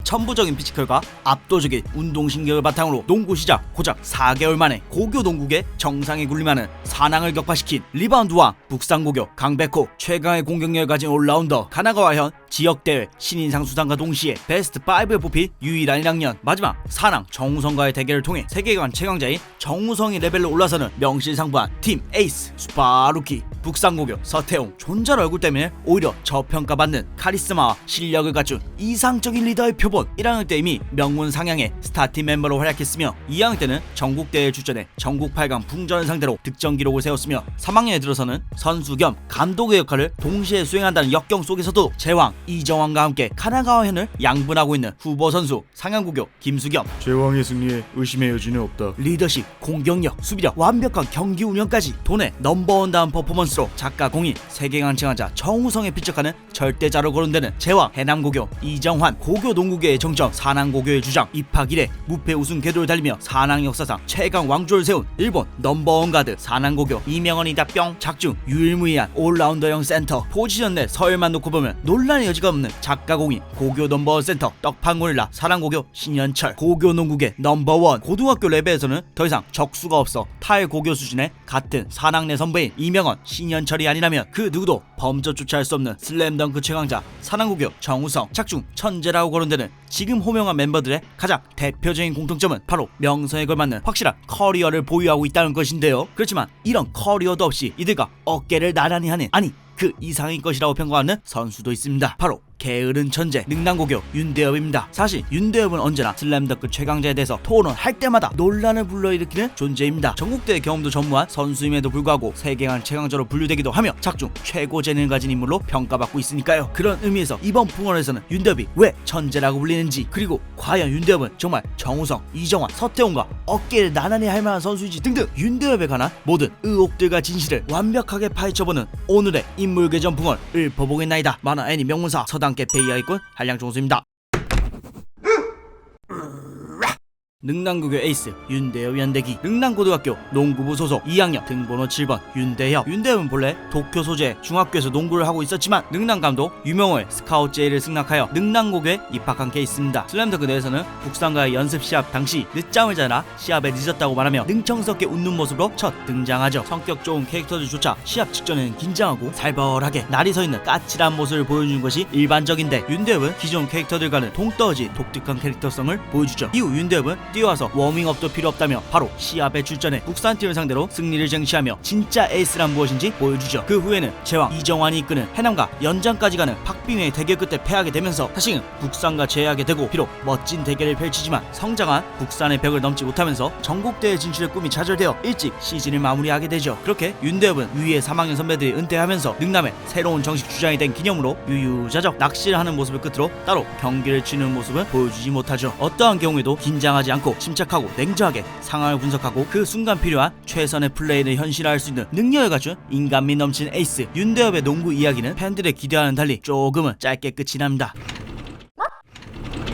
천부적인 피지컬과 압도적인 운동신경을 바탕으로 농구 시작 고작 4개월 만에 고교 농구계 정상에 군림하는 사낭을 격파시킨 리바운드왕 북상고교 강백호, 최강의 공격력을 가진 올라운더 가나가와현, 지역대회 신인상 수상과 동시에 베스트 5에 뽑힌 유일한 1학년. 마지막 사낭 정우성과의 대결을 통해 세계관 최강자인 정우성의 레벨로 올라서는 명실상부한 팀 에이스 슈퍼루키 북상고교 서태웅. 존잘 얼굴 때문에 오히려 저평가받는 카리스마와 실력을 갖춘 이상적인 리더의 표본. 1학년 때 이미 명문 상향의 스타팀 멤버로 활약했으며 2학년 때는 전국대회에 출전해 전국 8강 풍전을 상대로 득점 기록을 세웠으며 3학년에 들어서는 선수 겸 감독의 역할을 동시에 수행한다는 역경 속에서도 제왕 이정환과 함께 카나가와현을 양분하고 있는 후보 선수 상향고교 김수겸. 제왕의 승리에 의심의 여지는 없다. 리더십, 공격력, 수비력, 완벽한 경기 운영까지 돈의 넘버원다운 퍼포먼스로 작가 공인 세계관 최강자 정우성에 피척하는 절대자로 거론되는 제왕 해남고교 이정환. 고교 농구계의 정점 사낭고교의 주장. 입학 이래 무패 우승 궤도를 달리며 사낭 역사상 최강 왕조를 세운 일본 넘버원 가드 사낭고교 이명헌이다 뿅. 작중 유일무이한 올라운더형 센터. 포지션 내 서열만 놓고 보면 논란의 여지가 없는 작가 공인 고교 넘버원 센터 떡판고릴라 사낭고교 신현철. 고교 농구계 넘버원. 고등학교 레벨에서는 더 이상 적수가 없어 탈고교 수준의 같은 사낭 내 선배인 이명헌 신현철이 아니라면 그 누구도 범접조차 할 수 없는 슬램덩크 최강자 사낭고교 정우성. 작중 천재라고 거론되는 지금 호명한 멤버들의 가장 대표적인 공통점은 바로 명성에 걸맞는 확실한 커리어를 보유하고 있다는 것인데요. 그렇지만 이런 커리어도 없이 이들과 어깨를 나란히 하는, 아니 그 이상인 것이라고 평가하는 선수도 있습니다. 바로 게으른 천재 능남고교 윤대엽입니다. 사실 윤대엽은 언제나 슬램덩크 최강자에 대해서 토론할 때마다 논란을 불러일으키는 존재입니다. 전국대회 경험도 전무한 선수임에도 불구하고 세계관 최강자로 분류되기도 하며 작중 최고 재능을 가진 인물로 평가받고 있으니까요. 그런 의미에서 이번 풍원에서는 윤대엽이 왜 천재라고 불리는지, 그리고 과연 윤대엽은 정말 정우성, 이정환, 서태웅과 어깨를 나란히 할 만한 선수인지 등등 윤대엽에 관한 모든 의혹들과 진실을 완벽하게 파헤쳐보는 오늘의 인물계전 풍원을 읊어보겠나이다. 만화 애니 명문사 서당계 페이아이꾼 한량종수입니다. 능남고교 에이스 윤대엽 연대기. 능남고등학교 농구부 소속 2학년 등번호 7번 윤대엽. 윤대엽은 본래 도쿄 소재 중학교에서 농구를 하고 있었지만 능남감독 유명호의 스카우트 제의를 승낙하여 능남고교에 입학한 케이스입니다. 슬램덩크 내에서는 북상과의 연습 시합 당시 늦잠을 자라 시합에 늦었다고 말하며 능청스럽게 웃는 모습으로 첫 등장하죠. 성격 좋은 캐릭터들조차 시합 직전에는 긴장하고 살벌하게 날이 서 있는 까칠한 모습을 보여주는 것이 일반적인데 윤대엽은 기존 캐릭터들과는 동떨어진 독특한 캐릭터성을 보여주죠. 이후 윤대엽은 뛰어와서 워밍업도 필요 없다며 바로 시합에 출전해 국산팀을 상대로 승리를 쟁취하며 진짜 에이스란 무엇인지 보여주죠. 그 후에는 제왕 이정환이 이끄는 해남과 연장까지 가는 박빙의 대결 끝에 패하게 되면서 다시는 국산과 제외하게 되고, 비록 멋진 대결을 펼치지만 성장한 국산의 벽을 넘지 못하면서 전국대회 진출의 꿈이 좌절되어 일찍 시즌을 마무리하게 되죠. 그렇게 윤대엽은 위의 3학년 선배들이 은퇴하면서 능남의 새로운 정식 주장이 된 기념으로 유유자적 낚시를 하는 모습을 끝으로 따로 경기를 치는 모습은 보여주지 못하죠. 어떠한 경우에도 긴장하지 않고 침착하고 냉정하게 상황을 분석하고 그 순간 필요한 최선의 플레이를 현실화할 수 있는 능력을 갖춘 인간미 넘치는 에이스 윤대엽의 농구 이야기는 팬들의 기대와는 달리 조금은 짧게 끝이 납니다.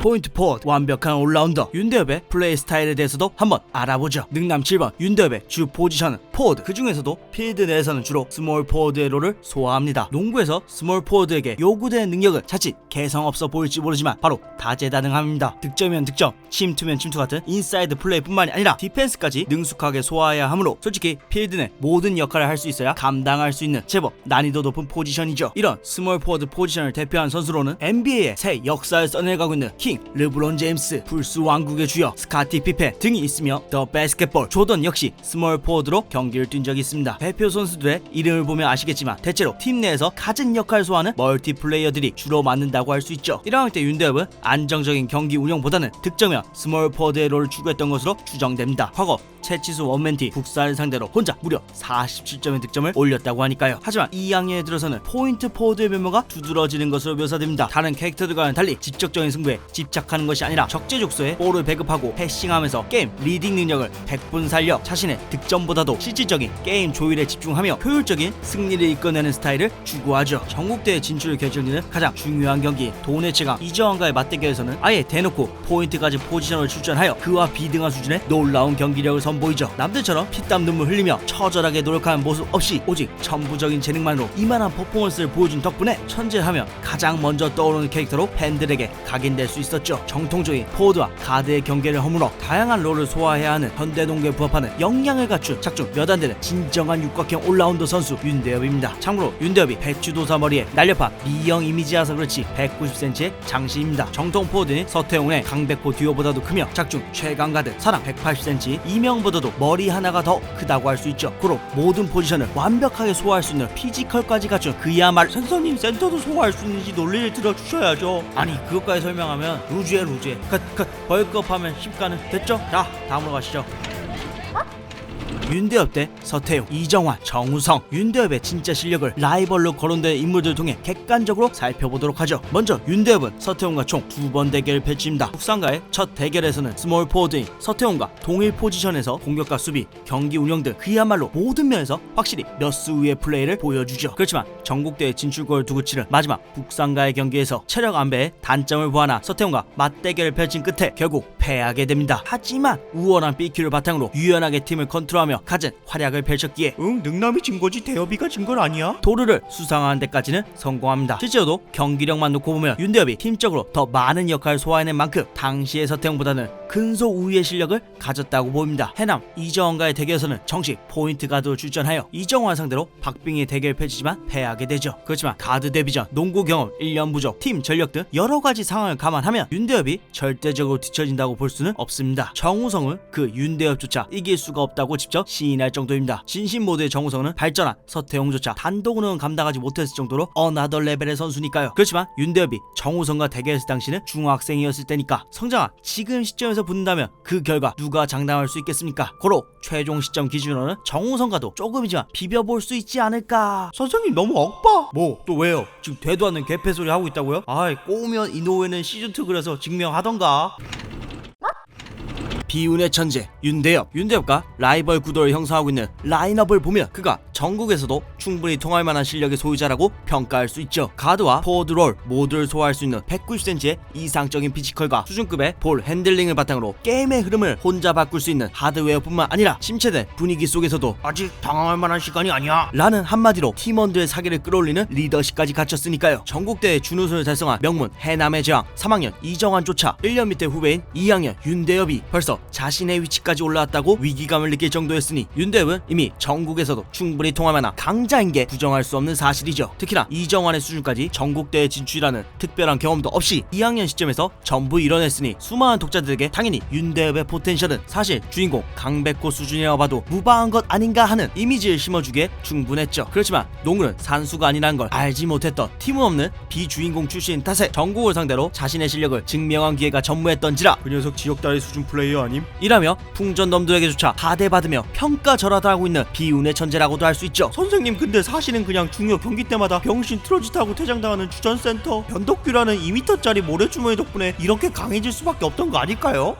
포인트 포워드 완벽한 올라운더 윤대엽의 플레이 스타일에 대해서도 한번 알아보죠. 능남 7번 윤대엽의 주 포지션은 포워드. 그 중에서도 필드 내에서는 주로 스몰 포워드의 롤을 소화합니다. 농구에서 스몰 포워드에게 요구되는 능력은 자칫 개성 없어 보일지 모르지만 바로 다재다능함입니다. 득점이면 득점, 침투면 침투 같은 인사이드 플레이뿐만이 아니라 디펜스까지 능숙하게 소화해야 하므로 솔직히 필드 내 모든 역할을 할 수 있어야 감당할 수 있는 제법 난이도 높은 포지션이죠. 이런 스몰 포워드 포지션을 대표한 선수로는 NBA의 새 역사를 써내가고 있는 킹 르브론 제임스, 불스 왕국의 주역 스카티 피펜 등이 있으며 더 바스켓볼 조던 역시 스몰 포워드로 경기를 뛴 적이 있습니다. 대표 선수들의 이름을 보면 아시겠지만 대체로 팀 내에서 갖은 역할을 소화하는 멀티플레이어들이 주로 맡는다고 할 수 있죠. 1학년 때 윤대엽은 안정적인 경기 운영보다는 득점형 스몰 포워드의 롤을 추구했던 것으로 추정됩니다. 과거 채치수 원맨티 국사를 상대로 혼자 무려 47점의 득점을 올렸다고 하니까요. 하지만 2학년에 들어서는 포인트 포워드의 면모가 두드러지는 것으로 묘사됩니다. 다른 캐릭터들과는 달리 직접적인 승부에 집착하는 것이 아니라 적재적소에 볼을 배급하고 패싱하면서 게임 리딩 능력을 100분 살려 자신의 득점보다도 실질적인 게임 조율에 집중하며 효율적인 승리를 이끌어내는 스타일을 추구하죠. 전국대회 진출을 결정짓는 가장 중요한 경기 돈의 최강 이정환과의 맞대결에서는 아예 대놓고 포인트까지 포지션을 출전하여 그와 비등한 수준의 놀라운 경기력을 선보였습니다. 선보이죠. 남들처럼 피땀 눈물 흘리며 처절하게 노력하는 모습 없이 오직 천부적인 재능만으로 이만한 퍼포먼스를 보여준 덕분에 천재하면 가장 먼저 떠오르는 캐릭터로 팬들에게 각인될 수 있었죠. 정통적인 포워드와 가드의 경계를 허물어 다양한 롤을 소화해야 하는 현대농구에 부합하는 역량을 갖춘 작중 몇 안 되는 진정한 육각형 올라운더 선수 윤대엽입니다. 참고로 윤대엽이 배추도사 머리에 날렵한 미형 이미지라서 그렇지 190cm의 장신입니다. 정통 포워드인 서태웅의 강백호 듀오보다도 크며 작중 최강 가드 사람 180cm 이명보다도 머리 하나가 더 크다고 할 수 있죠. 고로 모든 포지션을 완벽하게 소화할 수 있는 피지컬까지 갖춘 그야말로 선생님 센터도 소화할 수 있는지 논리를 들어주셔야죠. 아니 그것까지 설명하면 루즈에 컷 벌크업하면 10가는 됐죠? 자 다음으로 가시죠. 윤대엽 대 서태웅, 이정환, 정우성. 윤대엽의 진짜 실력을 라이벌로 거론된 인물들을 통해 객관적으로 살펴보도록 하죠. 먼저 윤대엽은 서태웅과 총 2번 대결을 펼칩니다. 국상과의 첫 대결에서는 스몰 포워드인 서태웅과 동일 포지션에서 공격과 수비, 경기 운영 등 그야말로 모든 면에서 확실히 몇 수 위의 플레이를 보여주죠. 그렇지만 전국대회 진출골을 두고 치른 마지막 국상과의 경기에서 체력 안배에 단점을 보완한 서태웅과 맞대결을 펼친 끝에 결국 패하게 됩니다. 하지만 우월한 BQ를 바탕으로 유연하게 팀을 컨트롤하며 갖은 활약을 펼쳤기에 능남이 진 거지 대엽이가 진 건 아니야? 도르를 수상하는 데까지는 성공합니다. 실제로도 경기력만 놓고 보면 윤대엽이 팀적으로 더 많은 역할을 소화해낸 만큼 당시의 서태웅보다는 근소 우위의 실력을 가졌다고 보입니다. 해남 이정환과의 대결에서는 정식 포인트 가드로 출전하여 이정환 상대로 박빙의 대결을 펼치지만 패하게 되죠. 그렇지만 가드 데뷔전, 농구 경험, 1년 부족, 팀 전력 등 여러가지 상황을 감안하면 윤대엽이 절대적으로 뒤처진다고 볼 수는 없습니다. 정우성은 그 윤대엽조차 이길 수가 없다고 직접 시인할 정도입니다. 진심 모드의 정우성은 발전한 서태웅조차 단독으로는 감당하지 못했을 정도로 어나더 레벨의 선수니까요. 그렇지만 윤대엽이 정우성과 대결했을 당시는 중학생이었을 때니까 성장한 지금 시점에서 붙는다면 그 결과 누가 장담할 수 있겠습니까? 고로 최종 시점 기준으로는 정우성과도 조금이지만 비벼볼 수 있지 않을까. 선생님 너무 억바. 뭐 또 왜요? 지금 되도 않는 개패소리 하고 있다고요? 아이 꼬우면 이노우에는 시즌2 그려서 증명하던가. 비운의 천재 윤대엽과 라이벌 구도를 형성하고 있는 라인업을 보면 그가 전국에서도 충분히 통할 만한 실력의 소유자라고 평가할 수 있죠. 가드와 포워드 롤 모두를 소화할 수 있는 190cm의 이상적인 피지컬과 수준급의 볼 핸들링을 바탕으로 게임의 흐름을 혼자 바꿀 수 있는 하드웨어뿐만 아니라 침체된 분위기 속에서도 아직 당황할 만한 시간이 아니야 라는 한마디로 팀원들의 사기를 끌어올리는 리더십까지 갖췄으니까요. 전국대회 준우승을 달성한 명문 해남의 제왕 3학년 이정환조차 1년 밑에 후배인 2학년 윤대엽이 벌써 자신의 위치까지 올라왔다고 위기감을 느낄 정도였으니 윤대엽은 이미 전국에서도 충분히 통할 만한 강자인 게 부정할 수 없는 사실이죠. 특히나 이정환의 수준까지 전국대회 진출이라는 특별한 경험도 없이 2학년 시점에서 전부 이뤄냈으니 수많은 독자들에게 당연히 윤대엽의 포텐셜은 사실 주인공 강백호 수준이라고 봐도 무방한 것 아닌가 하는 이미지를 심어주기에 충분했죠. 그렇지만 농구는 산수가 아니라는 걸 알지 못했던 팀은 없는 비주인공 출신인 탓에 전국을 상대로 자신의 실력을 증명한 기회가 전무했던지라 그 녀석 지역다리 수준 플레이어 아님? 이라며 풍전놈들에게조차 하대받으며 평가절하하고 있는 비운의 천재라고도 할 수 있죠. 선생님 근데 사실은 그냥 중요 경기 때마다 병신 트러짓하고 퇴장당하는 주전센터 변덕규라는 2m짜리 모래주머니 덕분에 이렇게 강해질 수밖에 없던 거 아닐까요?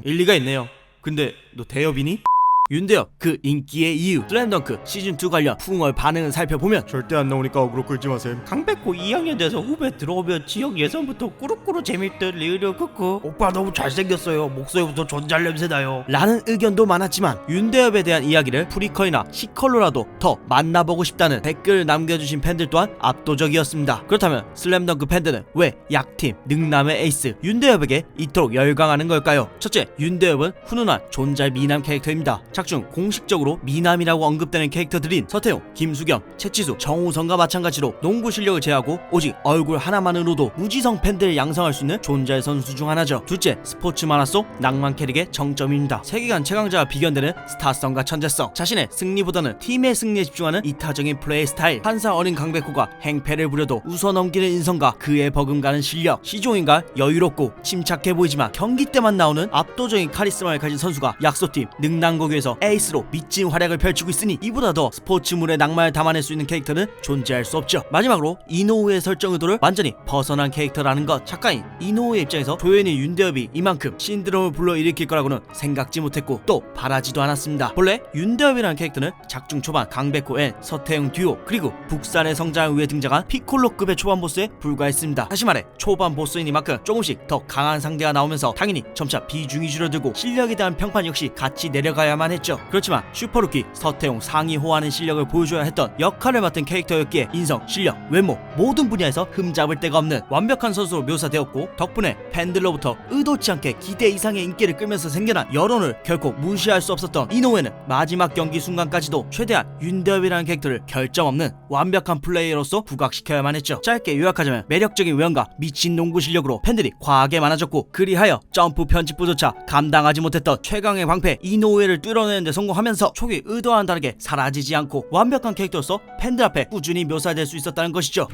일리가 있네요. 근데 너 대엽이니? 윤대엽 그 인기의 이유 슬램덩크 시즌2 관련 풍월 반응을 살펴보면 절대 안 나오니까 어그로 끌지 마셈. 강백호 2학년 돼서 후배 들어오면 지역 예선부터 꾸룩꾸룩 재밌듯 리으려 크크 오빠 너무 잘생겼어요. 목소리부터 존잘 냄새나요 라는 의견도 많았지만 윤대엽에 대한 이야기를 프리컬이나 시컬로라도 더 만나보고 싶다는 댓글을 남겨주신 팬들 또한 압도적이었습니다. 그렇다면 슬램덩크 팬들은 왜 약팀 능남의 에이스 윤대엽에게 이토록 열광하는 걸까요? 첫째, 윤대엽은 훈훈한 존잘 미남 캐릭터입니다. 작중 공식적으로 미남이라고 언급되는 캐릭터들인 서태웅, 김수겸, 최치수, 정우성과 마찬가지로 농구 실력을 제하고 오직 얼굴 하나만으로도 무지성 팬들을 양성할 수 있는 존재 선수 중 하나죠. 둘째, 스포츠 만화 속 낭만 캐릭의 정점입니다. 세계관 최강자와 비견되는 스타성과 천재성, 자신의 승리보다는 팀의 승리에 집중하는 이타적인 플레이 스타일, 한살 어린 강백호가 행패를 부려도 웃어넘기는 인성과 그의 버금가는 실력, 시종인가 여유롭고 침착해 보이지만 경기 때만 나오는 압도적인 카리스마를 가진 선수가 약소팀 능남고교에서 속에서 에이스로 미친 활약을 펼치고 있으니 이보다 더 스포츠물의 낭만을 담아낼 수 있는 캐릭터는 존재할 수 없죠. 마지막으로 이노우의 설정 의도를 완전히 벗어난 캐릭터라는 것. 작가인 이노우의 입장에서 조연이 윤대엽이 이만큼 신드롬을 불러일으킬 거라고는 생각지 못했고 또 바라지도 않았습니다. 본래 윤대엽이라는 캐릭터는 작중 초반 강백호 앤 서태웅 듀오 그리고 북산의 성장을 위해 등장한 피콜로급의 초반 보스에 불과했습니다. 다시 말해 초반 보스이니만큼 조금씩 더 강한 상대가 나오면서 당연히 점차 비중이 줄어들고 실력에 대한 평판 역시 같이 내려가야만 했죠. 그렇지만 슈퍼루키 서태웅 상위 호하는 실력을 보여줘야 했던 역할을 맡은 캐릭터였기에 인성, 실력, 외모 모든 분야에서 흠잡을 데가 없는 완벽한 선수로 묘사되었고 덕분에 팬들로부터 의도치 않게 기대 이상의 인기를 끌면서 생겨난 여론을 결코 무시할 수 없었던 이노우에는 마지막 경기 순간까지도 최대한 윤대엽이라는 캐릭터를 결점 없는 완벽한 플레이어로서 부각시켜야만 했죠. 짧게 요약하자면 매력적인 외형과 미친 농구 실력으로 팬들이 과하게 많아졌고 그리하여 점프 편집부조차 감당하지 못했던 최강의 방패 이노우에를 뚫어내는 데 성공하면서 초기 의도와는 다르게 사라지지 않고 완벽한 캐릭터로서 팬들 앞에 꾸준히 묘사될 수 있었다는 것이죠.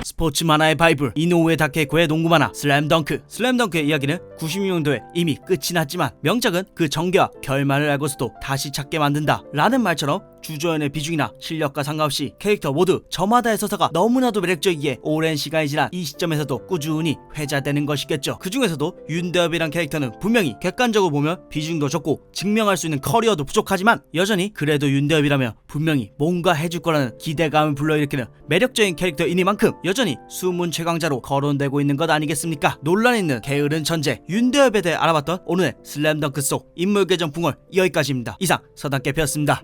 스포츠 만화의 바이블 이노우에 다케코의 농구 만화 슬램덩크. 슬램덩크의 이야기는 96년도에 이미 끝이 났지만 명작은 그 전개와 결말을 알고서도 다시 찾게 만든다 라는 말처럼 주조연의 비중이나 실력과 상관없이 캐릭터 모두 저마다의 서사가 너무나도 매력적이기에 오랜 시간이 지난 이 시점에서도 꾸준히 회자되는 것이겠죠. 그 중에서도 윤대엽이란 캐릭터는 분명히 객관적으로 보면 비중도 적고 증명할 수 있는 커리어도 부족하지만 여전히 그래도 윤대엽이라면 분명히 뭔가 해줄 거라는 기대감을 불러일으키는 매력적인 캐릭터이니만큼 여전히 수문 최강자로 거론되고 있는 것 아니겠습니까? 논란 있는 게으른 천재 윤대엽에 대해 알아봤던 오늘의 슬램덩크 속 인물 계정 풍월 여기까지입니다. 이상 서당깨표였습니다.